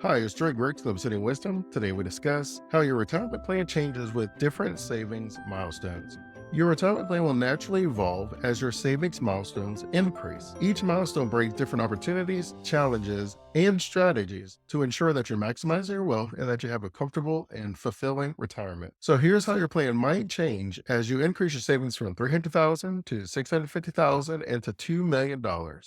Hi, it's Griggs of Obsidian Wisdom. Today we discuss how your retirement plan changes with different savings milestones. Your retirement plan will naturally evolve as your savings milestones increase. Each milestone brings different opportunities, challenges, and strategies to ensure that you're maximizing your wealth and that you have a comfortable and fulfilling retirement. So here's how your plan might change as you increase your savings from 300,000 to 650,000 and to $2 million.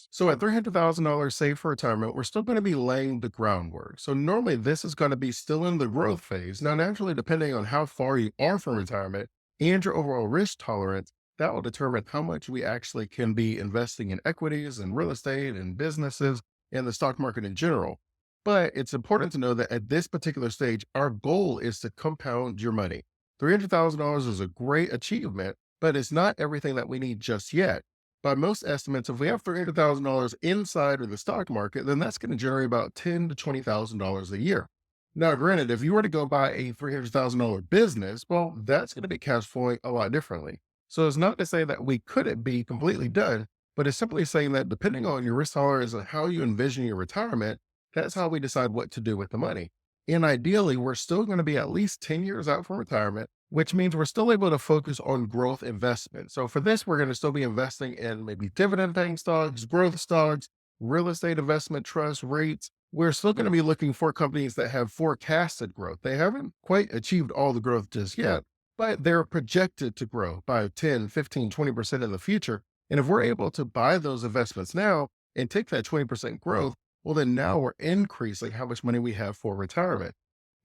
So at $300,000 saved for retirement, we're still going to be laying the groundwork. So normally this is going to be still in the growth phase. Now, naturally, depending on how far you are from retirement and your overall risk tolerance, that will determine how much we actually can be investing in equities and real estate and businesses and the stock market in general. But it's important to know that at this particular stage, our goal is to compound your money. $300,000 is a great achievement, but it's not everything that we need just yet. By most estimates, if we have $300,000 inside of the stock market, then that's going to generate about $10,000 to $20,000 a year. Now, granted, if you were to go buy a $300,000 business, well, that's going to be cash flowing a lot differently. So it's not to say that we couldn't be completely done, but it's simply saying that depending on your risk tolerance and how you envision your retirement, that's how we decide what to do with the money. And ideally, we're still going to be at least 10 years out from retirement, which means we're still able to focus on growth investment. So for this, we're going to still be investing in maybe dividend paying stocks, growth stocks, real estate investment trust rates. We're still going to be looking for companies that have forecasted growth. They haven't quite achieved all the growth just yet, but they're projected to grow by 10, 15, 20% in the future. And if we're able to buy those investments now and take that 20% growth, well, then now we're increasing how much money we have for retirement.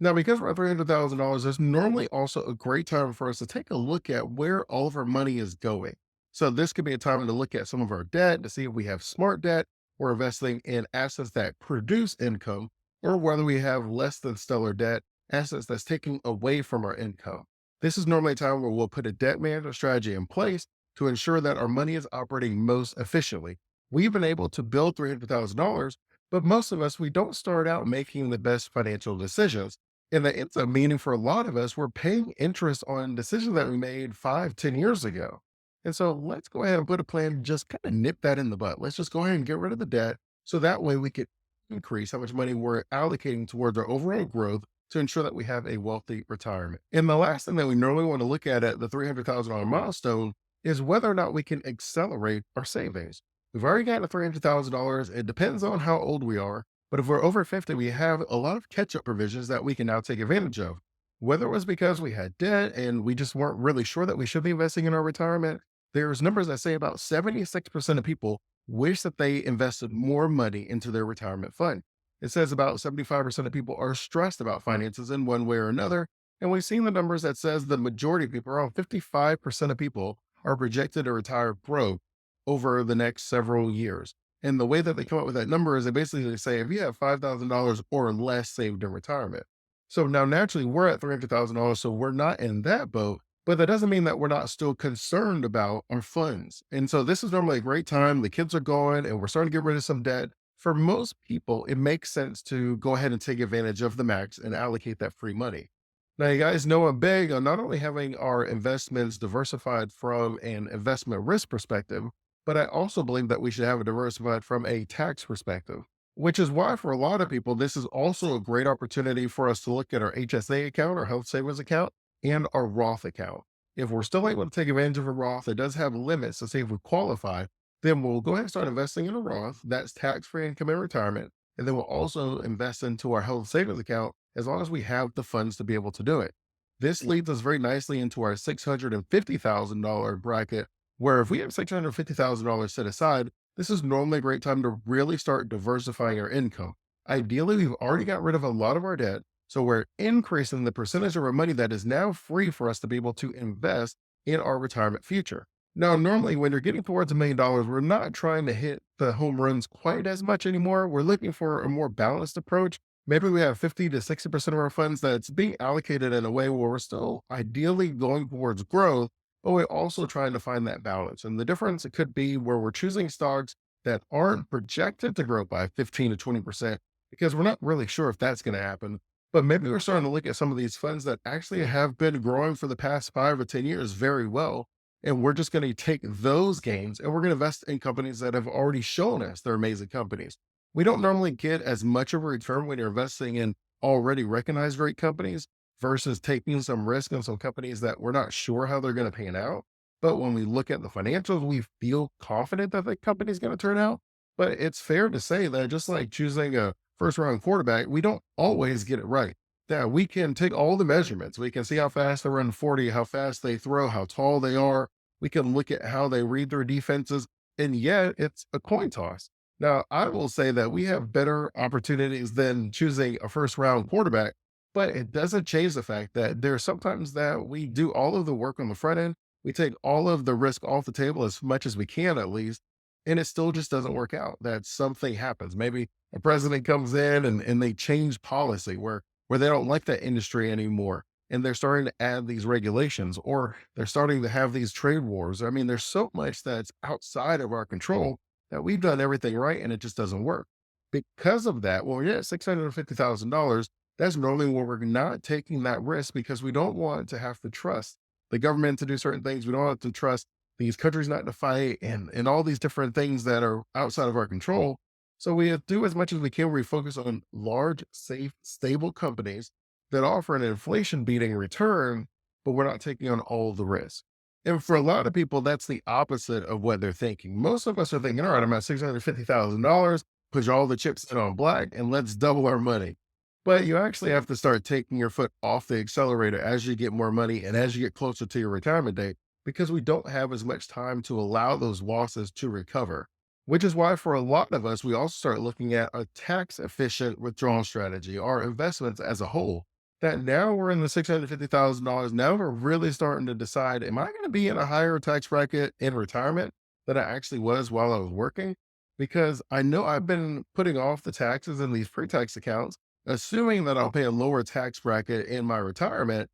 Now, because we're at $300,000, it's normally also a great time for us to take a look at where all of our money is going. So this could be a time to look at some of our debt to see if we have smart debt or investing in assets that produce income, or whether we have less than stellar debt, assets that's taking away from our income. This is normally a time where we'll put a debt management strategy in place to ensure that our money is operating most efficiently. We've been able to build $300,000, but most of us, we don't start out making the best financial decisions. And that ends up meaning for a lot of us, we're paying interest on decisions that we made 5, 10 years ago. And so let's go ahead and put a plan, to just kind of nip that in the butt. Let's just go ahead and get rid of the debt. So that way we could increase how much money we're allocating towards our overall growth to ensure that we have a wealthy retirement. And the last thing that we normally want to look at the $300,000 milestone is whether or not we can accelerate our savings. We've already gotten $300,000. It depends on how old we are. But if we're over 50, we have a lot of catch up provisions that we can now take advantage of. Whether it was because we had debt and we just weren't really sure that we should be investing in our retirement, there's numbers that say about 76% of people wish that they invested more money into their retirement fund. It says about 75% of people are stressed about finances in one way or another. And we've seen the numbers that says the majority of people, around 55% of people, are projected to retire broke over the next several years. And the way that they come up with that number is they basically say if you have $5,000 or less saved in retirement. So now naturally we're at $300,000, so we're not in that boat, but that doesn't mean that we're not still concerned about our funds. And so this is normally a great time. The kids are going and we're starting to get rid of some debt. For most people, it makes sense to go ahead and take advantage of the max and allocate that free money. Now, you guys know I'm big on not only having our investments diversified from an investment risk perspective, but I also believe that we should have it diversified from a tax perspective, which is why for a lot of people, this is also a great opportunity for us to look at our HSA account, our health savings account, and our Roth account. If we're still able to take advantage of a Roth, it does have limits to see if we qualify, then we'll go ahead and start investing in a Roth. That's tax free income in retirement. And then we'll also invest into our health savings account as long as we have the funds to be able to do it. This leads us very nicely into our $650,000 bracket, where if we have $650,000 set aside, this is normally a great time to really start diversifying our income. Ideally, we've already got rid of a lot of our debt. So we're increasing the percentage of our money that is now free for us to be able to invest in our retirement future. Now, normally when you're getting towards $1 million, we're not trying to hit the home runs quite as much anymore. We're looking for a more balanced approach. Maybe we have 50 to 60% of our funds that's being allocated in a way where we're still ideally going towards growth, but we're also trying to find that balance. And the difference it could be where we're choosing stocks that aren't projected to grow by 15 to 20% because we're not really sure if that's going to happen. But maybe we're starting to look at some of these funds that actually have been growing for the past 5 or 10 years very well. And we're just going to take those gains and we're going to invest in companies that have already shown us they're amazing companies. We don't normally get as much of a return when you're investing in already recognized great companies versus taking some risk on some companies that we're not sure how they're going to pan out. But when we look at the financials, we feel confident that the company's going to turn out. But it's fair to say that just like choosing a first round quarterback, we don't always get it right. Yeah, we can take all the measurements. We can see how fast they run 40, how fast they throw, how tall they are. We can look at how they read their defenses. And yet it's a coin toss. Now, I will say that we have better opportunities than choosing a first round quarterback, but it doesn't change the fact that there's sometimes that we do all of the work on the front end. We take all of the risk off the table as much as we can, at least, and it still just doesn't work out. That something happens. Maybe a president comes in and they change policy where they don't like that industry anymore. And they're starting to add these regulations or they're starting to have these trade wars. I mean, there's so much that's outside of our control that we've done everything right and it just doesn't work. Because of that, well, yeah, $650,000, that's normally when we're not taking that risk because we don't want to have to trust the government to do certain things. We don't have to trust these countries not to fight and all these different things that are outside of our control. So we do as much as we can. We focus on large, safe, stable companies that offer an inflation beating return, but we're not taking on all the risk. And for a lot of people, that's the opposite of what they're thinking. Most of us are thinking, all right, I'm at $650,000, push all the chips in on black, and let's double our money. But you actually have to start taking your foot off the accelerator as you get more money and as you get closer to your retirement date, because we don't have as much time to allow those losses to recover. Which is why, for a lot of us, we also start looking at a tax efficient withdrawal strategy or investments as a whole that now we're in the $650,000. Now we're really starting to decide, am I going to be in a higher tax bracket in retirement than I actually was while I was working? Because I know I've been putting off the taxes in these pre-tax accounts, assuming that I'll pay a lower tax bracket in my retirement.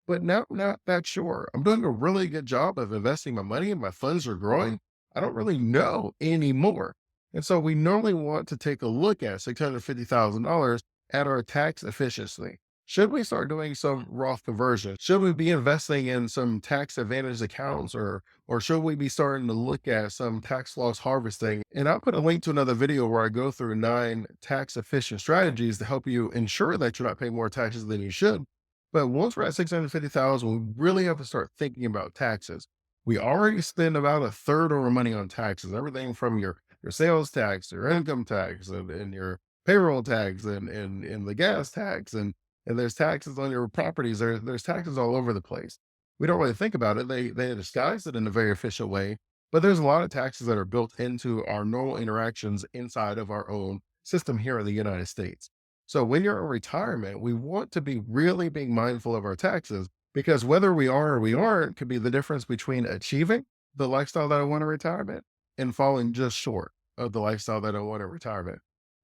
But now I'm not that sure. I'm doing a really good job of investing my money and my funds are growing. I don't really know anymore. And so we normally want to take a look at $650,000 at our tax efficiency. Should we start doing some Roth conversion? Should we be investing in some tax advantage accounts or should we be starting to look at some tax loss harvesting? And I'll put a link to another video where I go through 9 tax efficient strategies to help you ensure that you're not paying more taxes than you should. But once we're at 650,000, we really have to start thinking about taxes. We already spend about a third of our money on taxes, everything from your sales tax, your income tax, and your payroll tax, and the gas tax, and there's taxes on your properties. There's taxes all over the place. We don't really think about it. They disguise it in a very efficient way, but there's a lot of taxes that are built into our normal interactions inside of our own system here in the United States. So when you're in retirement, we want to be really being mindful of our taxes because whether we are or we aren't could be the difference between achieving the lifestyle that I want in retirement and falling just short of the lifestyle that I want in retirement.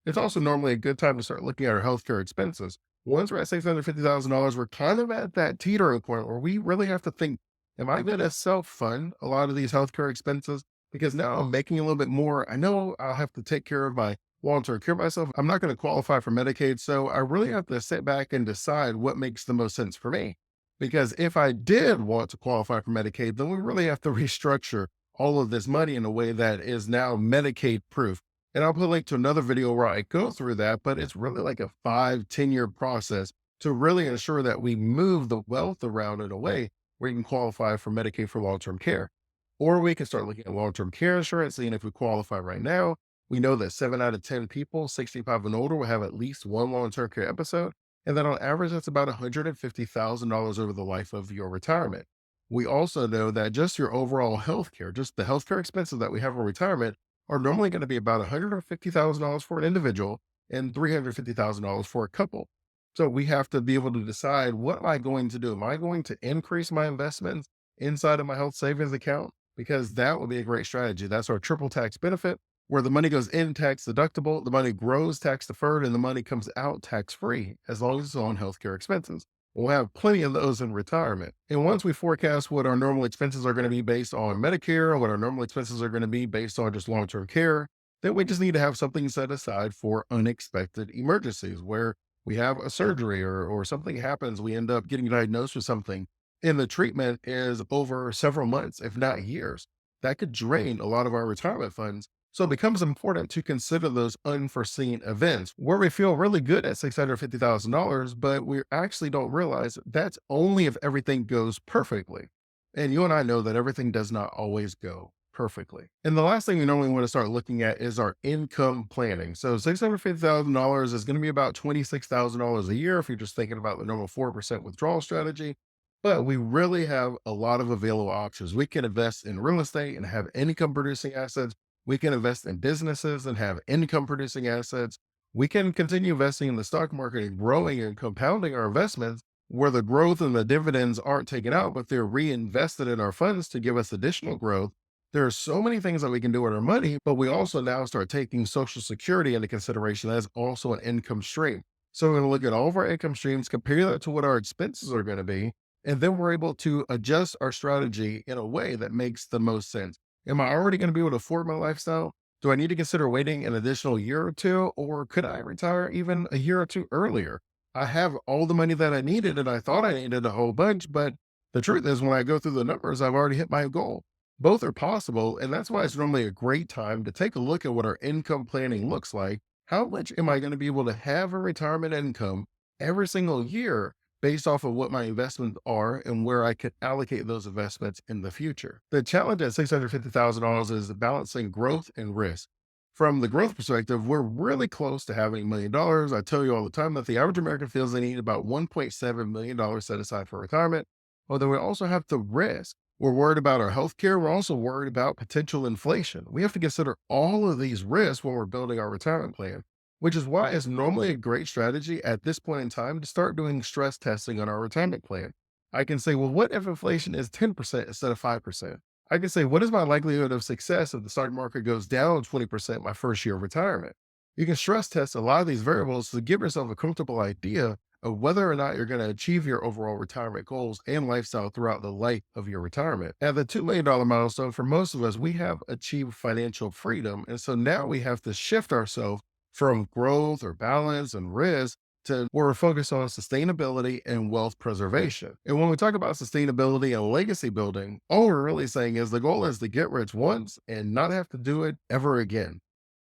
It's also normally a good time to start looking at our healthcare expenses. Once we're at $650,000, we're kind of at that teetering point where we really have to think, am I going to self fund a lot of these healthcare expenses? Because now I'm making a little bit more. I know I'll have to take care of my long term care myself. I'm not going to qualify for Medicaid. So I really have to sit back and decide what makes the most sense for me. Because if I did want to qualify for Medicaid, then we really have to restructure all of this money in a way that is now Medicaid proof. And I'll put a link to another video where I go through that, but it's really like a 5, 10 year process to really ensure that we move the wealth around in a way where you can qualify for Medicaid for long term care. Or we can start looking at long term care insurance, seeing if we qualify right now. We know that 7 out of 10 people, 65 and older, will have at least one long term care episode. And then on average, that's about $150,000 over the life of your retirement. We also know that just your overall health care, just the healthcare expenses that we have in retirement, are normally going to be about $150,000 for an individual and $350,000 for a couple. So we have to be able to decide, what am I going to do? Am I going to increase my investments inside of my health savings account? Because that would be a great strategy. That's our triple tax benefit, where the money goes in tax deductible, the money grows tax deferred, and the money comes out tax free as long as it's on healthcare expenses. We'll have plenty of those in retirement. And once we forecast what our normal expenses are going to be based on Medicare, what our normal expenses are going to be based on just long term care, then we just need to have something set aside for unexpected emergencies where we have a surgery or something happens, we end up getting diagnosed with something, and the treatment is over several months, if not years. That could drain a lot of our retirement funds. So it becomes important to consider those unforeseen events where we feel really good at $650,000, but we actually don't realize that's only if everything goes perfectly. And you and I know that everything does not always go perfectly. And the last thing we normally want to start looking at is our income planning. So $650,000 is going to be about $26,000 a year if you're just thinking about the normal 4% withdrawal strategy. But we really have a lot of available options. We can invest in real estate and have income producing assets. We can invest in businesses and have income producing assets. We can continue investing in the stock market and growing and compounding our investments where the growth and the dividends aren't taken out, but they're reinvested in our funds to give us additional growth. There are so many things that we can do with our money, but we also now start taking Social Security into consideration as also an income stream. So we're going to look at all of our income streams, compare that to what our expenses are going to be, and then we're able to adjust our strategy in a way that makes the most sense. Am I already going to be able to afford my lifestyle? Do I need to consider waiting an additional year or two, or could I retire even a year or two earlier? I have all the money that I needed, and I thought I needed a whole bunch, but the truth is, when I go through the numbers, I've already hit my goal. Both are possible, and that's why it's normally a great time to take a look at what our income planning looks like. How much am I going to be able to have a retirement income every single year based off of what my investments are and where I could allocate those investments in the future? The challenge at $650,000 is balancing growth and risk. From the growth perspective, we're really close to having $1 million. I tell you all the time that the average American feels they need about $1.7 million set aside for retirement. Although we also have the risk. We're worried about our healthcare. We're also worried about potential inflation. We have to consider all of these risks when we're building our retirement plan, which is why it's normally a great strategy at this point in time to start doing stress testing on our retirement plan. I can say, well, what if inflation is 10% instead of 5%? I can say, what is my likelihood of success if the stock market goes down 20% my first year of retirement? You can stress test a lot of these variables to give yourself a comfortable idea of whether or not you're going to achieve your overall retirement goals and lifestyle throughout the life of your retirement. At the $2 million milestone, for most of us, we have achieved financial freedom. And so now we have to shift ourselves from growth or balance and risk to where we're focused on sustainability and wealth preservation. And when we talk about sustainability and legacy building, all we're really saying is the goal is to get rich once and not have to do it ever again.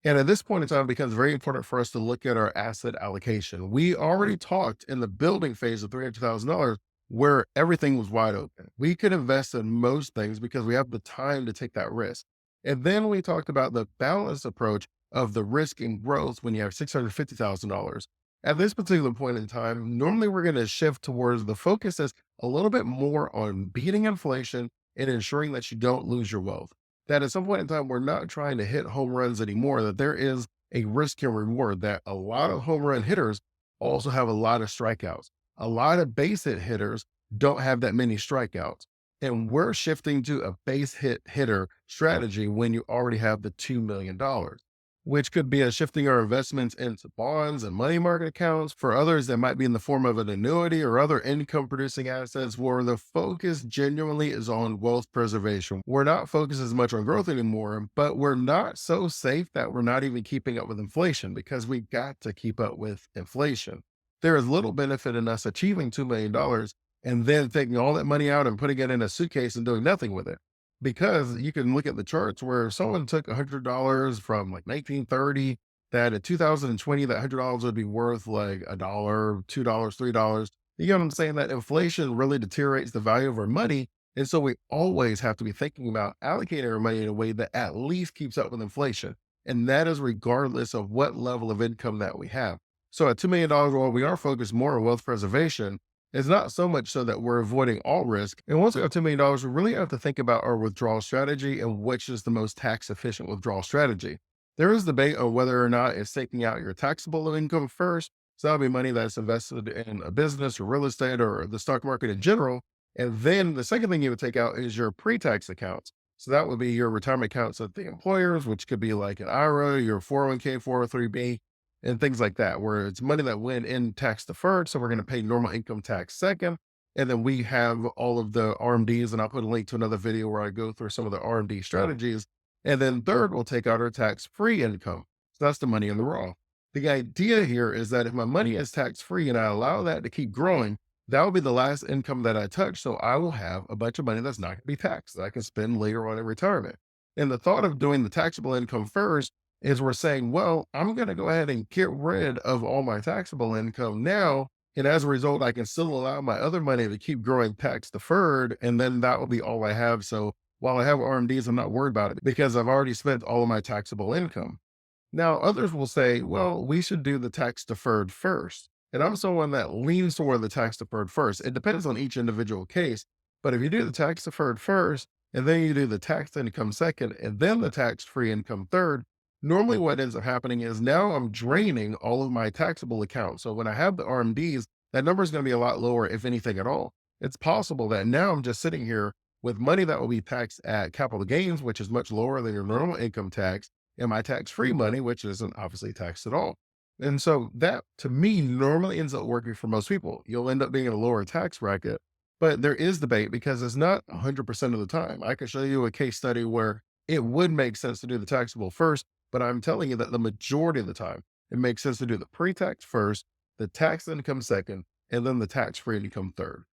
And at this point in time, it becomes very important for us to look at our asset allocation. We already talked in the building phase of $300,000 where everything was wide open. We could invest in most things because we have the time to take that risk. And then we talked about the balanced approach of the risk and growth when you have $650,000. At this particular point in time, normally we're going to shift towards the focus is a little bit more on beating inflation and ensuring that you don't lose your wealth. That at some point in time, we're not trying to hit home runs anymore, that there is a risk and reward, that a lot of home run hitters also have a lot of strikeouts. A lot of base hit hitters don't have that many strikeouts. And we're shifting to a base hit hitter strategy when you already have the $2 million, which could be a shifting our investments into bonds and money market accounts. For others, that might be in the form of an annuity or other income producing assets where the focus genuinely is on wealth preservation. We're not focused as much on growth anymore, but we're not so safe that we're not even keeping up with inflation because we got to keep up with inflation. There is little benefit in us achieving $2 million and then taking all that money out and putting it in a suitcase and doing nothing with it. Because you can look at the charts where someone took $100 from like 1930, that in 2020, that $100 would be worth like a dollar, $2, $3. You know what I'm saying? That inflation really deteriorates the value of our money. And so we always have to be thinking about allocating our money in a way that at least keeps up with inflation. And that is regardless of what level of income that we have. So at $2 million, while we are focused more on wealth preservation, it's not so much so that we're avoiding all risk. And once we have $2 million, we really have to think about our withdrawal strategy and which is the most tax efficient withdrawal strategy. There is debate on whether or not it's taking out your taxable income first. So that'll be money that's invested in a business or real estate or the stock market in general. And then the second thing you would take out is your pre-tax accounts. So that would be your retirement accounts at the employers, which could be like an IRA, your 401k, 403b, and things like that, where it's money that went in tax deferred. So we're going to pay normal income tax second. And then we have all of the RMDs, and I'll put a link to another video where I go through some of the RMD strategies. And then third, we'll take out our tax-free income. So that's the money in the raw. The idea here is that if my money is tax-free and I allow that to keep growing, that will be the last income that I touch. So I will have a bunch of money that's not going to be taxed that I can spend later on in retirement. And the thought of doing the taxable income first is we're saying, well, I'm going to go ahead and get rid of all my taxable income now. And as a result, I can still allow my other money to keep growing tax deferred. And then that will be all I have. So while I have RMDs, I'm not worried about it because I've already spent all of my taxable income. Now, others will say, well, we should do the tax deferred first. And I'm someone that leans toward the tax deferred first. It depends on each individual case. But if you do the tax deferred first, and then you do the tax income second, and then the tax free income third, normally what ends up happening is now I'm draining all of my taxable accounts. So when I have the RMDs, that number is going to be a lot lower, if anything at all. It's possible that now I'm just sitting here with money that will be taxed at capital gains, which is much lower than your normal income tax, and my tax-free money, which isn't obviously taxed at all. And so that to me normally ends up working for most people. You'll end up being in a lower tax bracket, but there is debate because it's not 100% of the time. I could show you a case study where it would make sense to do the taxable first, but I'm telling you that the majority of the time, it makes sense to do the pre-tax first, the tax income second, and then the tax-free income third.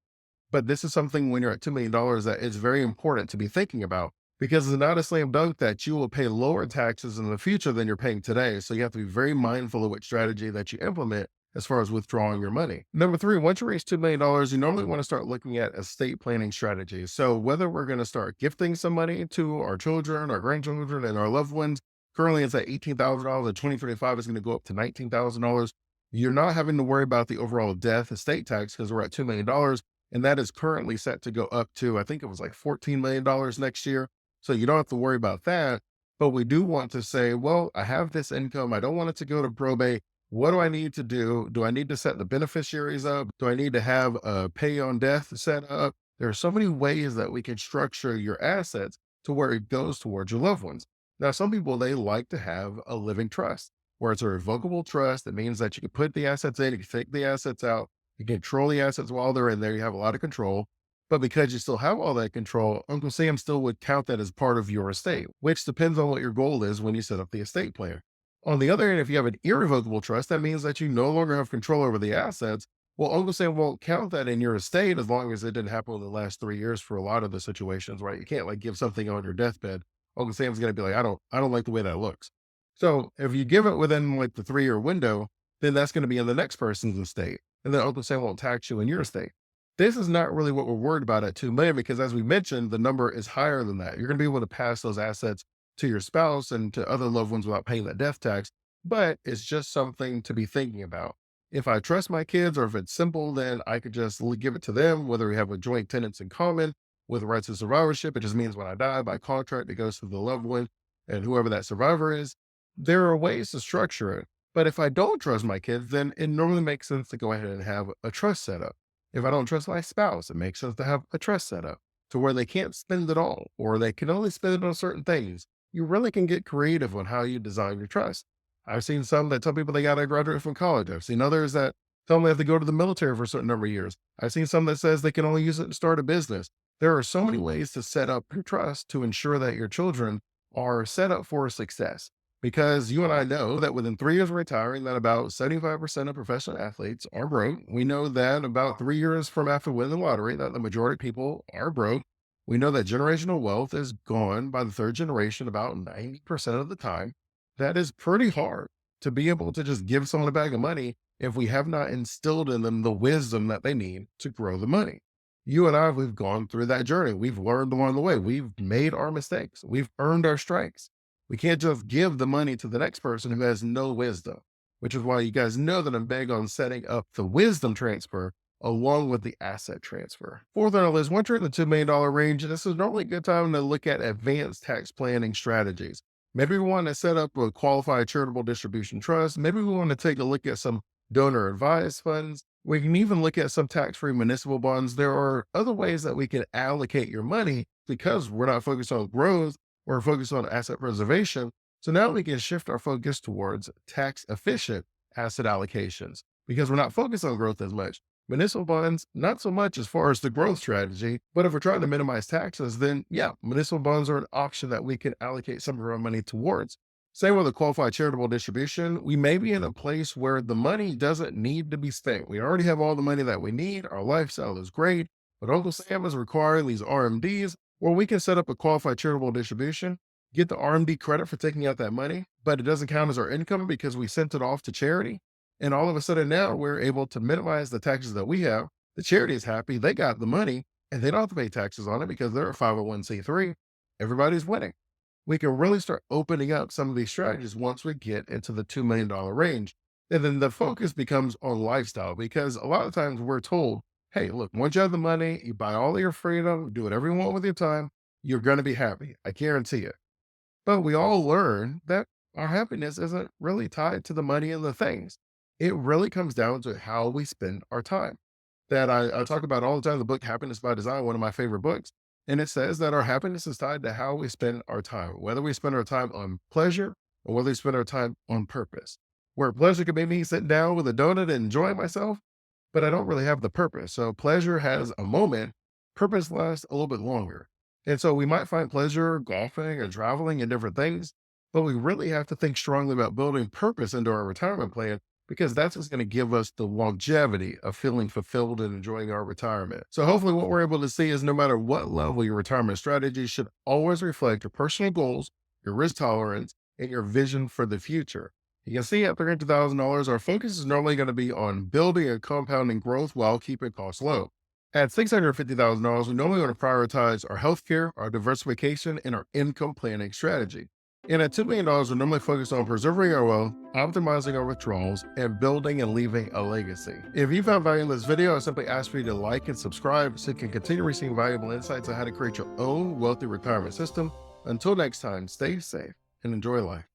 But this is something when you're at $2 million that is very important to be thinking about because it's not a slam dunk that you will pay lower taxes in the future than you're paying today. So you have to be very mindful of what strategy that you implement as far as withdrawing your money. Number three, once you reach $2 million, you normally want to start looking at estate planning strategies. So whether we're going to start gifting some money to our children, our grandchildren, and our loved ones, currently it's at $18,000. In 2025, it's going to go up to $19,000. You're not having to worry about the overall death estate tax because we're at $2 million. And that is currently set to go up to, I think it was like $14 million next year. So you don't have to worry about that. But we do want to say, well, I have this income. I don't want it to go to probate. What do I need to do? Do I need to set the beneficiaries up? Do I need to have a pay on death set up? There are so many ways that we can structure your assets to where it goes towards your loved ones. Now, some people, they like to have a living trust where it's a revocable trust. That means that you can put the assets in, you can take the assets out, you control the assets while they're in there. You have a lot of control. But because you still have all that control, Uncle Sam still would count that as part of your estate, which depends on what your goal is when you set up the estate plan. On the other hand, if you have an irrevocable trust, that means that you no longer have control over the assets. Well, Uncle Sam won't count that in your estate as long as it didn't happen in the last 3 years for a lot of the situations, right? You can't like give something on your deathbed. Uncle Sam's going to be like, I don't like the way that looks. So if you give it within like the 3 year window, then that's going to be in the next person's estate. And then Uncle Sam won't tax you in your estate. This is not really what we're worried about at 2 million because as we mentioned, the number is higher than that. You're going to be able to pass those assets to your spouse and to other loved ones without paying that death tax, but it's just something to be thinking about. If I trust my kids or if it's simple, then I could just give it to them, whether we have a joint tenants in common with rights of survivorship. It just means when I die by contract, it goes to the loved one and whoever that survivor is. There are ways to structure it. But if I don't trust my kids, then it normally makes sense to go ahead and have a trust set up. If I don't trust my spouse, it makes sense to have a trust set up to where they can't spend it all or they can only spend it on certain things. You really can get creative on how you design your trust. I've seen some that tell people they got to graduate from college. I've seen others that tell them they have to go to the military for a certain number of years. I've seen some that says they can only use it to start a business. There are so many ways to set up your trust to ensure that your children are set up for success. Because you and I know that within 3 years of retiring, that about 75% of professional athletes are broke. We know that about 3 years from after winning the lottery, that the majority of people are broke. We know that generational wealth is gone by the third generation about 90% of the time. That is pretty hard to be able to just give someone a bag of money if we have not instilled in them the wisdom that they need to grow the money. You and I, we've gone through that journey. We've learned along the way. We've made our mistakes. We've earned our stripes. We can't just give the money to the next person who has no wisdom, which is why you guys know that I'm big on setting up the wisdom transfer along with the asset transfer. Fourth on our list, once you're in the $2 million range, this is normally a good time to look at advanced tax planning strategies. Maybe we want to set up a qualified charitable distribution trust. Maybe we want to take a look at some donor advised funds. We can even look at some tax-free municipal bonds. There are other ways that we can allocate your money because we're not focused on growth, we're focused on asset preservation. So now we can shift our focus towards tax efficient asset allocations because we're not focused on growth as much. Municipal bonds, not so much as far as the growth strategy, but if we're trying to minimize taxes, then yeah, municipal bonds are an option that we can allocate some of our money towards. Same with a qualified charitable distribution. We may be in a place where the money doesn't need to be spent. We already have all the money that we need. Our lifestyle is great, but Uncle Sam is requiring these RMDs where we can set up a qualified charitable distribution. get the RMD credit for taking out that money, but it doesn't count as our income because we sent it off to charity. And all of a sudden now we're able to minimize the taxes that we have. The charity is happy, they got the money, and they don't have to pay taxes on it because they're a 501c3. Everybody's winning. We can really start opening up some of these strategies once we get into the $2 million range. And then the focus becomes on lifestyle because a lot of times we're told, hey, look, once you have the money, you buy all of your freedom, do whatever you want with your time, you're going to be happy. I guarantee it. But we all learn that our happiness isn't really tied to the money and the things. It really comes down to how we spend our time. That I talk about all the time, the book Happiness by Design, one of my favorite books. And it says that our happiness is tied to how we spend our time, whether we spend our time on pleasure or whether we spend our time on purpose. Where pleasure could be me sitting down with a donut and enjoying myself, but I don't really have the purpose. So pleasure has a moment, purpose lasts a little bit longer. And so we might find pleasure golfing or traveling and different things, but we really have to think strongly about building purpose into our retirement plan because that's what's going to give us the longevity of feeling fulfilled and enjoying our retirement. So hopefully what we're able to see is no matter what level your retirement strategy should always reflect your personal goals, your risk tolerance, and your vision for the future. You can see at $300,000, our focus is normally going to be on building and compounding growth while keeping costs low. At $650,000, we normally want to prioritize our healthcare, our diversification, and our income planning strategy. And at $2 million, we're normally focused on preserving our wealth, optimizing our withdrawals, and building and leaving a legacy. If you found value in this video, I simply ask for you to like and subscribe so you can continue receiving valuable insights on how to create your own wealthy retirement system. Until next time, stay safe and enjoy life.